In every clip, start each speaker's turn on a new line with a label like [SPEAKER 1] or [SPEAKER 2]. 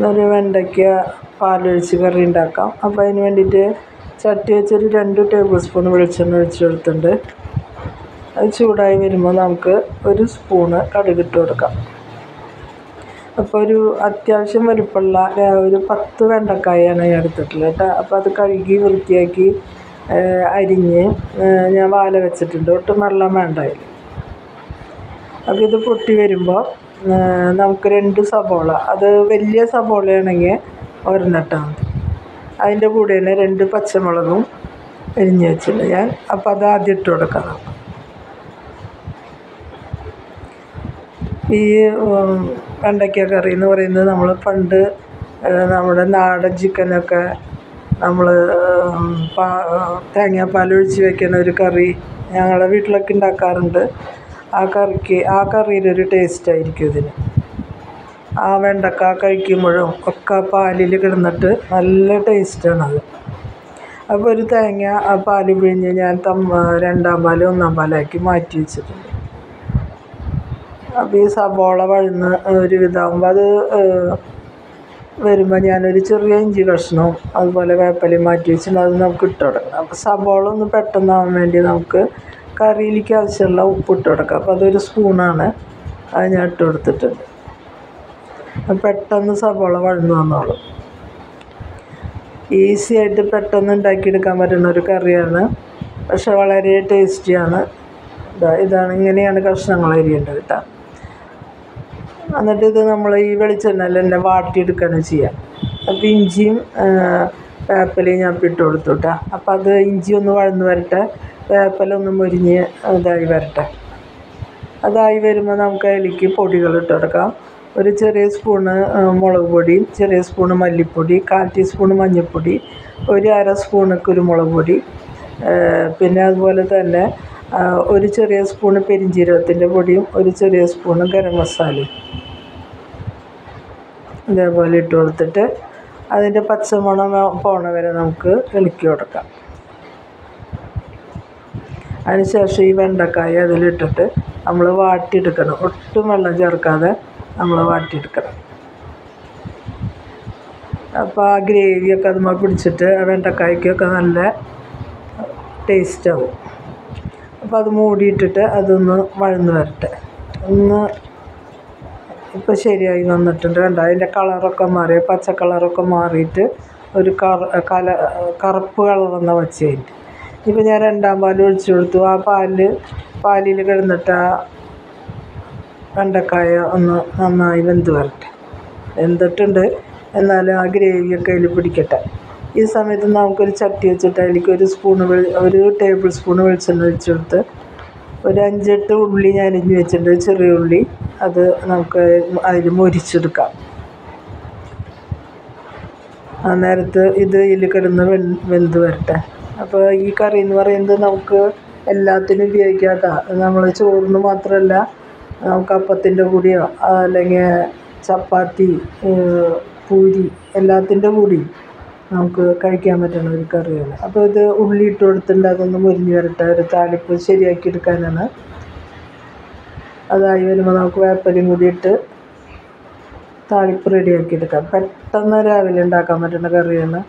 [SPEAKER 1] ഒരു വെണ്ടയ്ക്ക പാലൊഴിച്ച് കറി ഉണ്ടാക്കാം. അപ്പോൾ അതിന് വേണ്ടിയിട്ട് ചട്ടി വെച്ചൊരു 2 ടേബിൾ സ്പൂൺ വെളിച്ചെണ്ണ ഒഴിച്ച് കൊടുത്തിട്ടുണ്ട്. അത് ചൂടായി വരുമ്പോൾ നമുക്ക് 1 സ്പൂണ് കടുകിട്ട് കൊടുക്കാം. അപ്പോൾ ഒരു അത്യാവശ്യം വലുപ്പമുള്ള ഒരു 10 വെണ്ടക്കായാണ് ഞാൻ എടുത്തിട്ടുള്ളത് കേട്ടോ. അപ്പോൾ അത് കഴുകി വൃത്തിയാക്കി അരിഞ്ഞ് ഞാൻ വാല വെച്ചിട്ടുണ്ട്. ഒട്ടും വെള്ളം വേണ്ട അതിൽ. അപ്പോൾ ഇത് പൊട്ടി വരുമ്പോൾ നമുക്ക് 2 സബോള, അത് വലിയ സബോളയാണെങ്കിൽ ഒരെണ്ണിട്ടാൽ മതി. അതിൻ്റെ കൂടെ തന്നെ 2 പച്ചമുളകും എരിഞ്ഞ് വെച്ചിട്ടുണ്ട് ഞാൻ. അപ്പോൾ അത് ആദ്യം ഇട്ട് കൊടുക്കണം. ഈ വെണ്ടയ്ക്ക കറി എന്ന് പറയുന്നത് നമ്മൾ പണ്ട് നമ്മുടെ നാടൻ ചിക്കനൊക്കെ നമ്മൾ തേങ്ങാപ്പാലൊഴിച്ച് വെക്കുന്ന ഒരു കറി ഞങ്ങളുടെ വീട്ടിലൊക്കെ ഉണ്ടാക്കാറുണ്ട്. ആ കറിയിലൊരു ടേസ്റ്റായിരിക്കും ഇതിന്. ആ വെണ്ടക്ക കഴിക്കുമ്പോഴും ഒക്കെ പാലിൽ കിടന്നിട്ട് നല്ല ടേസ്റ്റാണത്. അപ്പോൾ ഒരു തേങ്ങ ആ പാൽ പിഴിഞ്ഞ് ഞാൻ 2-ാം പാൽ 1-ാം പാലാക്കി മാറ്റി വെച്ചിട്ടുണ്ട്. അപ്പോൾ ഈ സബോള വഴന്ന് ഒരു വിധമാകുമ്പോൾ അത് വരുമ്പോൾ ഞാനൊരു ചെറിയ ഇഞ്ചി കഷ്ണവും അതുപോലെ വേപ്പിലയും മാറ്റി വെച്ചിട്ട് അത് നമുക്ക് ഇട്ട് കൊടുക്കണം. അപ്പോൾ സബോള ഒന്ന് പെട്ടെന്നാവാൻ വേണ്ടി നമുക്ക് കറിയിലേക്ക് ആവശ്യമുള്ള ഉപ്പ് ഇട്ട് കൊടുക്കാം. അപ്പോൾ അതൊരു സ്പൂണാണ്, അത് ഞാൻ ഇട്ട് കൊടുത്തിട്ടുണ്ട്. പെട്ടെന്ന് സബോള വഴന്ന് വന്നോളും. ഈസി ആയിട്ട് പെട്ടെന്ന് ഉണ്ടാക്കിയെടുക്കാൻ പറ്റുന്ന ഒരു കറിയാണ്, പക്ഷെ വളരെ ടേസ്റ്റിയാണ്. ഇതാണ് ഇങ്ങനെയാണ് കഷ്ണങ്ങൾ അരിയേണ്ടത് കേട്ടോ. എന്നിട്ട് ഇത് നമ്മൾ ഈ വെളിച്ചെണ്ണയിൽ തന്നെ വാട്ടിയെടുക്കുകയാണ് ചെയ്യുക. അപ്പോൾ ഇഞ്ചിയും വേപ്പിലയും ഞാൻ ഇട്ട് കൊടുത്തു കേട്ടോ. അപ്പോൾ അത് ഇഞ്ചി ഒന്ന് വഴന്ന് വരട്ടെ, വേപ്പില ഒന്ന് മുരിഞ്ഞ് ഇതായി വരട്ടെ. അതായി വരുമ്പോൾ നമുക്ക് അതിലേക്ക് പൊടികൾ ഇട്ട് കൊടുക്കാം. ഒരു ചെറിയ സ്പൂണ് മുളക് പൊടിയും ചെറിയ സ്പൂണ് മല്ലിപ്പൊടി, 1/4 ടീസ്പൂണ് മഞ്ഞൾപ്പൊടി, ഒരു 1/2 സ്പൂണ് കുരുമുളക് പൊടി, പിന്നെ അതുപോലെ തന്നെ ഒരു ചെറിയ സ്പൂണ് പെരിഞ്ജീരകത്തിൻ്റെ പൊടിയും ഒരു ചെറിയ സ്പൂണ് ഗരം മസാലയും ഇതേപോലെ ഇട്ട് കൊടുത്തിട്ട് അതിൻ്റെ പച്ചമണം പോണ വരെ നമുക്ക് ഇളക്കി കൊടുക്കാം. അതിനുശേഷം ഈ വെണ്ടക്കായ അതിലിട്ടിട്ട് നമ്മൾ വാട്ടിയെടുക്കണം. ഒട്ടും വെള്ളം ചേർക്കാതെ നമ്മൾ വാട്ടിയെടുക്കണം. അപ്പോൾ ആ ഗ്രേവിയൊക്കെ അതുമ്പോൾ പിടിച്ചിട്ട് ആ വെണ്ടക്കായ്ക്കൊക്കെ നല്ല ടേസ്റ്റാവും. അപ്പോൾ അത് മൂടിയിട്ടിട്ട് അതൊന്ന് വഴന്ന് വരട്ടെ. ഇപ്പോൾ ശരിയായി വന്നിട്ടുണ്ട്. കണ്ടോ, അതിൻ്റെ കളറൊക്കെ മാറി, പച്ച കളറൊക്കെ മാറിയിട്ട് ഒരു കറുപ്പ് കളറെന്ന വച്ചതിൻ്റെ. ഇപ്പോൾ ഞാൻ 2-ാം പാൽ ഒഴിച്ചു കൊടുത്തു. ആ പാലിൽ കിടന്നിട്ട് ആ വെണ്ടക്കായ ഒന്ന് നന്നായി വെന്ത് വരട്ടെ. വെന്തിട്ടുണ്ട്, എന്നാലും ആ ഗ്രേവിയൊക്കെ അതിൽ പിടിക്കട്ടെ. ഈ സമയത്ത് നമുക്കൊരു ചട്ടി വെച്ചിട്ട് അതിലേക്ക് 1 ടേബിൾ സ്പൂൺ വെളിച്ചെണ്ണ ഒഴിച്ച് കൊടുത്ത് ഒരു 5-8 ഉള്ളി ഞാൻ അരിഞ്ഞ് വെച്ചിട്ടുണ്ട്, ചെറിയ ഉള്ളി. അത് നമുക്ക് അതിൽ മൊരിച്ചെടുക്കാം. ആ നേരത്ത് ഇതിൽ കിടന്ന് വെന്ത് വരട്ടെ. അപ്പോൾ ഈ കറി എന്ന് പറയുന്നത് നമുക്ക് എല്ലാത്തിനും ഉപയോഗിക്കാം കേട്ടോ. നമ്മൾ ചോറിന് മാത്രമല്ല, നമുക്ക് അപ്പത്തിൻ്റെ കൂടെയോ അല്ലെങ്കിൽ ചപ്പാത്തി, പൂരി എല്ലാത്തിൻ്റെ കൂടെയും നമുക്ക് കഴിക്കാൻ പറ്റുന്ന ഒരു കറിയാണ്. അപ്പോൾ ഇത് ഉള്ളി ഇട്ട് കൊടുത്തിട്ടുണ്ട്, അതൊന്ന് മുരിഞ്ഞ് വരട്ടെ. ഒരു താളിപ്പ് ശരിയാക്കി എടുക്കാനാണ്. അതായി വരുമ്പോൾ നമുക്ക് വേപ്പിലയും കൂടി ഇട്ട് താളിപ്പ് റെഡിയാക്കി എടുക്കാം. പെട്ടെന്ന് രാവിലെ ഉണ്ടാക്കാൻ പറ്റുന്ന കറിയാണ്.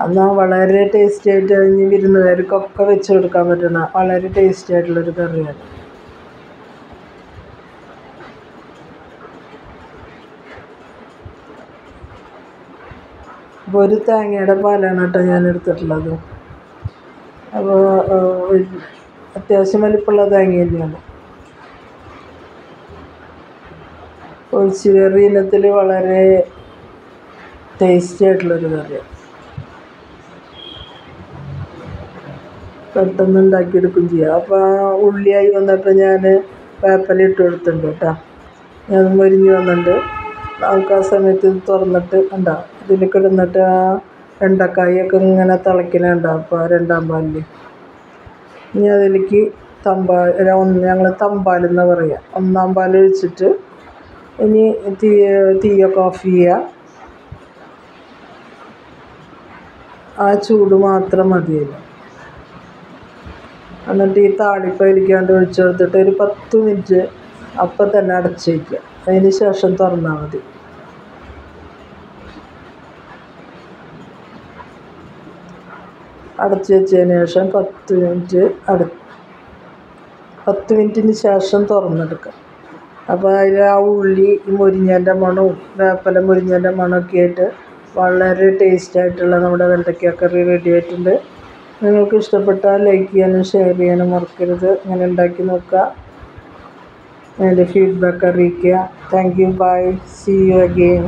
[SPEAKER 1] എന്നാൽ വളരെ ടേസ്റ്റി ആയിട്ട് കഴിഞ്ഞ് വിരുന്നുകാർക്കൊക്കെ വെച്ച് കൊടുക്കാൻ പറ്റുന്ന വളരെ ടേസ്റ്റി ആയിട്ടുള്ളൊരു കറിയാണ്. അപ്പോൾ ഒരു തേങ്ങയുടെ പാലാണ് കേട്ടോ ഞാൻ എടുത്തിട്ടുള്ളത്. അപ്പോൾ അത്യാവശ്യം വലിപ്പമുള്ള തേങ്ങ തന്നെയാണ്. ഒഴിച്ചുകറി ഇനത്തിൽ വളരെ ടേസ്റ്റി ആയിട്ടുള്ളൊരു കറിയാണ്. പെട്ടെന്ന് ഉണ്ടാക്കിയെടുക്കുകയും ചെയ്യാം. അപ്പോൾ ആ ഉള്ളിയായി വന്നപ്പോൾ ഞാൻ വേപ്പില ഇട്ട് കൊടുത്തിട്ടുണ്ട് കേട്ടോ. ഞാൻ മൊരിഞ്ഞ് വന്നിട്ടുണ്ട്. നമുക്ക് ആ സമയത്ത് ഇത് തുറന്നിട്ട് ഉണ്ടാവും. ഇതിൽ കിടന്നിട്ട് ആ വെണ്ടക്കായൊക്കെ ഇങ്ങനെ തിളയ്ക്കുന്നുണ്ടാവും. അപ്പോൾ 2-ാം പാലിൽ ഇനി അതിലേക്ക് ഞങ്ങൾ തമ്പാലെന്ന് പറയുക. 1-ാം പാൽ ഒഴിച്ചിട്ട് ഇനി തീയൊക്കെ ഓഫ് ചെയ്യുക. ആ ചൂട് മാത്രം മതിയല്ലോ. എന്നിട്ട് ഈ താളിപ്പ് അതിലേക്കാണ്ട് ഒഴിച്ചു കൊടുത്തിട്ട് ഒരു 10 മിനിറ്റ് അപ്പം തന്നെ അടച്ച് വയ്ക്കുക. അതിന് ശേഷം തുറന്നാൽ മതി. അടച്ച് വെച്ചതിന് ശേഷം 10 മിനിറ്റിന് ശേഷം തുറന്നെടുക്കുക. അപ്പോൾ അതിൽ ആ ഉള്ളി മുരിങ്ങേൻ്റെ മണവും വേപ്പില മുരിങ്ങേൻ്റെ മണമൊക്കെ ആയിട്ട് വളരെ ടേസ്റ്റായിട്ടുള്ള നമ്മുടെ വെണ്ടയ്ക്ക കറി റെഡി ആയിട്ടുണ്ട്. നിങ്ങൾക്ക് ഇഷ്ടപ്പെട്ടാൽ ലൈക്ക് ചെയ്യാനും ഷെയർ ചെയ്യാനും മറക്കരുത്. ഇങ്ങനെ ഉണ്ടാക്കി നോക്കുക, അതിൻ്റെ ഫീഡ്ബാക്ക് അറിയിക്കുക. Thank you, bye, see you again.